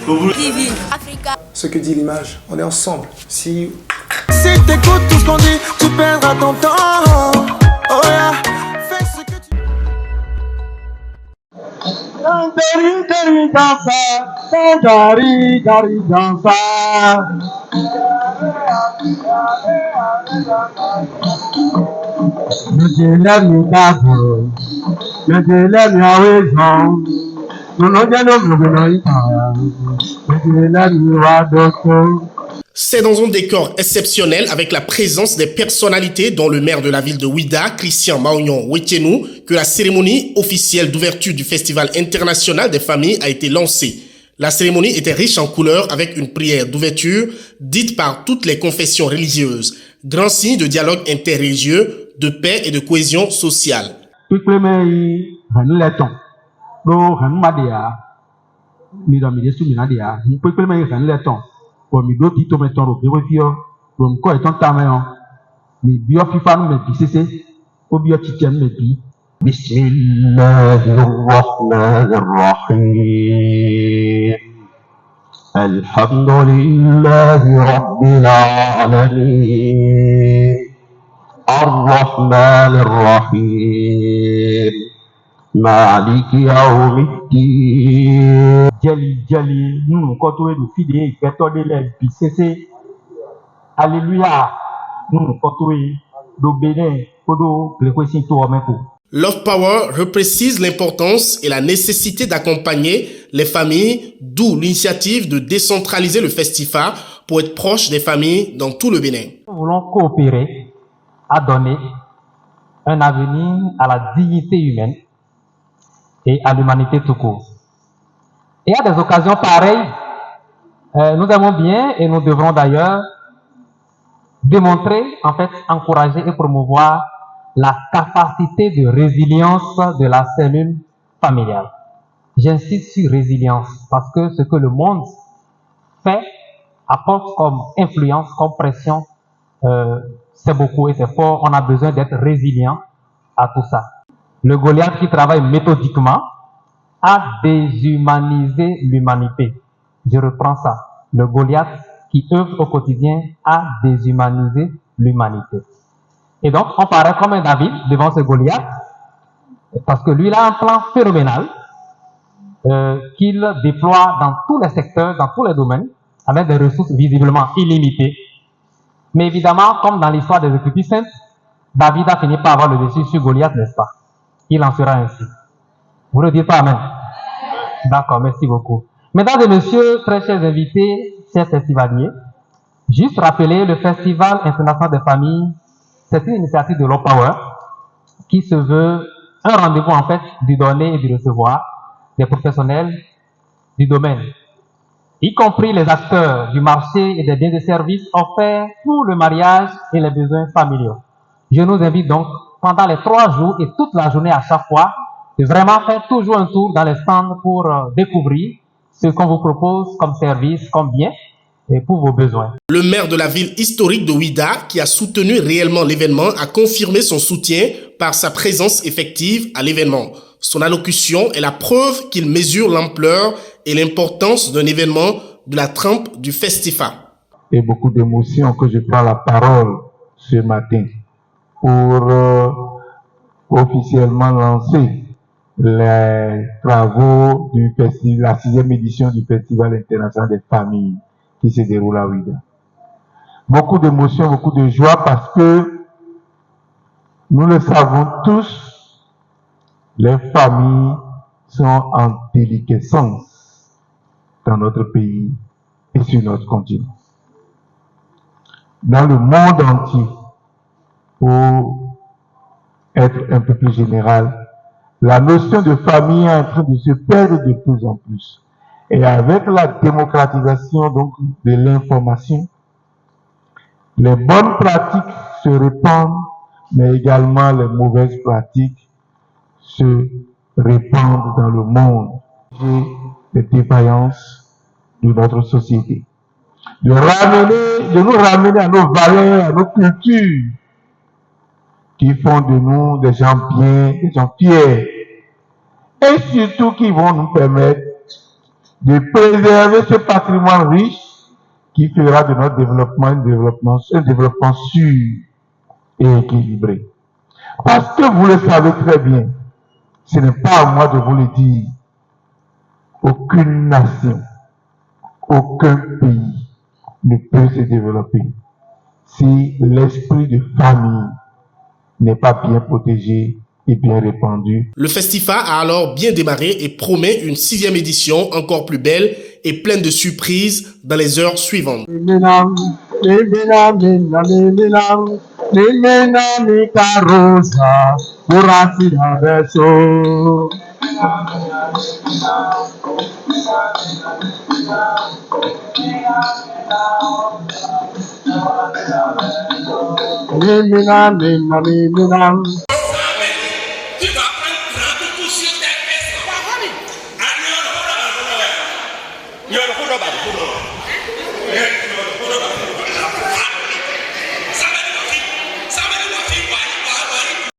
TV Africa. Ce que dit l'image, on est ensemble. Si t'écoutes tout ce qu'on dit, tu perdras ton temps. Oh yeah, fais ce que tu... C'est dans un décor exceptionnel avec la présence des personnalités dont le maire de la ville de Ouidah, Christian Maognon Wetienu, que la cérémonie officielle d'ouverture du Festival international des familles a été lancée. La cérémonie était riche en couleurs avec une prière d'ouverture dite par toutes les confessions religieuses, grand signe de dialogue interreligieux, de paix et de cohésion sociale. Alhamdulillahi Rabbil Alamin Ar-Rahman Ar-Rahim Maliki Yawmiddin. Jali, nous côtoyons le fidèle, pétons de l'air, puis cessez. Alléluia, nous côtoyons le bénin, kodo, le kwesi to omeko. Love Power reprécise l'importance et la nécessité d'accompagner les familles, d'où l'initiative de décentraliser le festival pour être proche des familles dans tout le Bénin. Nous voulons coopérer à donner un avenir à la dignité humaine et à l'humanité tout court. Et à des occasions pareilles, nous aimons bien et nous devrons d'ailleurs démontrer, en fait, encourager et promouvoir la capacité de résilience de la cellule familiale. J'insiste sur résilience parce que ce que le monde fait apporte comme influence, comme pression, c'est beaucoup et c'est fort. On a besoin d'être résilient à tout ça. Le Goliath qui travaille méthodiquement à déshumaniser l'humanité. Je reprends ça. Le Goliath qui œuvre au quotidien à déshumaniser l'humanité. Et donc, on paraît comme un David devant ce Goliath, parce que lui, il a un plan phénoménal qu'il déploie dans tous les secteurs, dans tous les domaines, avec des ressources visiblement illimitées. Mais évidemment, comme dans l'histoire des Écritures saintes, David a fini par avoir le dessus sur Goliath, n'est-ce pas? Il en sera ainsi. Vous ne dites pas Amen? D'accord, merci beaucoup. Mesdames et messieurs, très chers invités, chers festivaliers, juste rappeler le Festival international des familles, c'est une initiative de Love Power qui se veut un rendez-vous en fait du donner et du recevoir des professionnels du domaine, y compris les acteurs du marché et des biens et services offerts pour le mariage et les besoins familiaux. Je nous invite donc pendant les 3 jours et toute la journée à chaque fois de vraiment faire toujours un tour dans les stands pour découvrir ce qu'on vous propose comme service, comme bien et pour vos besoins. Le maire de la ville historique de Ouidah, qui a soutenu réellement l'événement, a confirmé son soutien par sa présence effective à l'événement. Son allocution est la preuve qu'il mesure l'ampleur et l'importance d'un événement de la trempe du festival. Et beaucoup d'émotions que je prends la parole ce matin pour officiellement lancer les travaux du festival, la 6e édition du Festival international des familles qui se déroule à Ouidah. Beaucoup d'émotions, beaucoup de joie parce que nous le savons tous, les familles sont en déliquescence dans notre pays et sur notre continent. Dans le monde entier, pour être un peu plus général, la notion de famille est en train de se perdre de plus en plus. Et avec la démocratisation donc de l'information, les bonnes pratiques se répandent, mais également les mauvaises pratiques se répandent dans le monde. J'ai les défaillances de notre société. De nous ramener à nos valeurs, à nos cultures, qui font de nous des gens bien, des gens fiers, et surtout qui vont nous permettre de préserver ce patrimoine riche qui fera de notre développement un développement sûr et équilibré. Parce que vous le savez très bien, ce n'est pas à moi de vous le dire, aucune nation, aucun pays ne peut se développer si l'esprit de famille n'est pas bien protégé et bien répandu. Le festival a alors bien démarré et promet une 6e édition encore plus belle et pleine de surprises dans les heures suivantes.